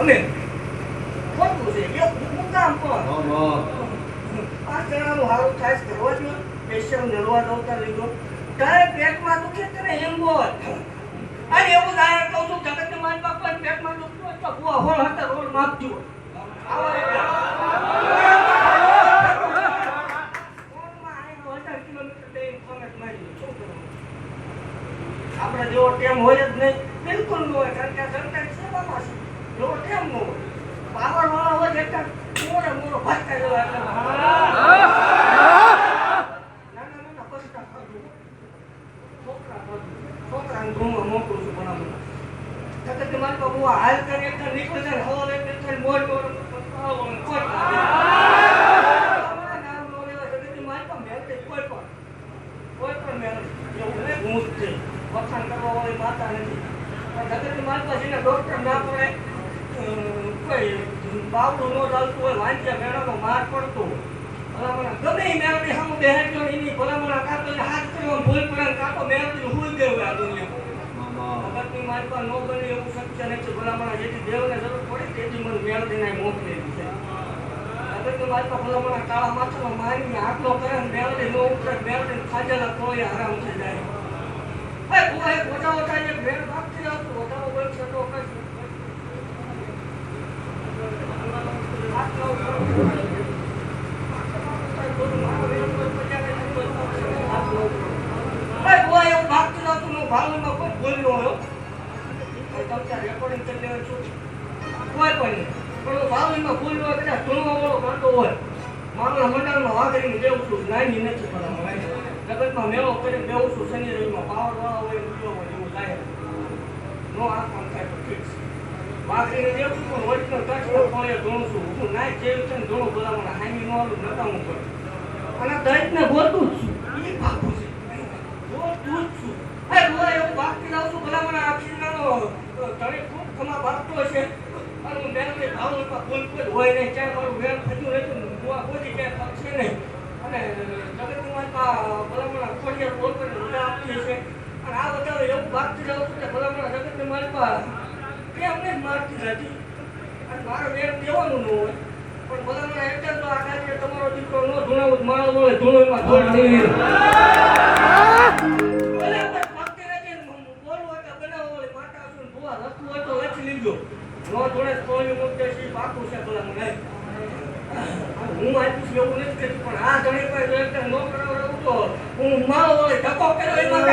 અમે ખોટું છે એક મુકામ પર 5 જણાનું હારું થાય છે રોજ પેશિયલ નરવા દોતા લીધો તારે પેટમાં દુખે તને એમ બોલ અને એવું જાહેર કહું છું જગત માન બાપા પેટમાં દુખતું હોય તો બુઆ હોળ હતા રોડ માપજો આપણે જેવો ટેમ હોય જ નહીં બિલકુલ ન હોય કારણ કે સરકારી સેવામાં છે જેવો ટેમ ન હોય પાવર વાળા હોય એટલે મોરો ભટકા જેવા નાના પસ્તા ખાધું છોકરાને ઘઉંમાં મોકલું છું ભણાવું જગત મારી બાબુ હાલ કરી એટલે નીકળી જાય હવા એટલે મોડ વખાણ કરવા વાળી માતા નથી જગતની માતા છે ને ડોક્ટર ના પડે કોઈ બાવડું ન ચાલતું હોય વાંચ્યા મેળાનો માર પડતો ભલામણા ગમે એ મેળવી સામે બેહાડ્યો એની ભલામણા કાતો હાથ કરવા ભૂલ પડે કાતો મેળવી હુઈ ગયો હોય આ દુનિયામાં જગતની માતા ન બને એવું શક્ય નથી ભલામણા જેથી દેવને જરૂર પડે તેથી મને મેળવીને મોકલેલી છે જગતની માતા ભલામણા કાળા માથામાં મારીને આટલો કરે મેળવી ન ઉતરે મેળવીને ખાજેલા કોઈ આરામ થઈ જાય બુઆ એક મોટા એક ભેળ ભાગથી આવતું વધારો બોલશે તો કશું બુઆ એવું ભાગતું આવતું હું ભાવમાં કોઈ બોલ્યો હોય તમે રેકોર્ડિંગ કરી લેવા છું કોઈ પણ પણ ભાવમાં બોલ્યો હોય કદાચ ધૂણવા વાળો કરતો હોય મામલા મંડળમાં વાઘરીને દેવું છું નાની નથી ભલા જગતમાં મેળો કરીને બેવું છું શનિ રવિમાં પાવર વાળા હોય ઉદ્યોગ હોય એવું થાય નો આ કામ થાય તો ઠીક છે બાકરીને દેવું છું પણ ઓરિજિનલ કચ્છમાં ફળે ધોણું છું હું નાય જેવું છે ને ધોણું બોલાવવાના હામી નો આવું નકામું કરું અને દરેકને બોલતું જ છું એ ભાગું છે બોલતું જ છું હું એવું ભાગતી લાવું છું ભલામણા આખીનાનો તળે ખૂબ ખમા ભાગતો હશે અને હું મેળવી ભાવું બોલ કોઈ હોય નહીં ક્યાં મારું વેર થતું રહેતું કોઈ ક્યાંય પક્ષે નહીં અને જગતની માતા ભલામણા ખોડિયાર બોલ કરીને રજા આપતી હશે અને આ બધા એવું ભાગતી જાઉં છું કે ભલામણા જગતની માતા કેમને જ મારતી નથી અને મારો વેર દેવાનું ન હોય પણ ભલામણા એટલે તો આ કાર્ય તમારો દીકરો ન ધૂણાવું મારો બોલે ધૂણોમાં ધોળ નહીં ભક્તિ નથી બોલવું હોય કે બનાવો ઓલી માતા છું ભૂવા રસ્તું હોય તો લખી લીધો ન ધોળે થોડી મુદ્દે છે પાકું છે ભલામણા હું આપ્યું એવું નથી કરતી પણ આ ઘણી પાસે ન કરાવડાવું તો હું મારો ધક્કો કર્યો એમાં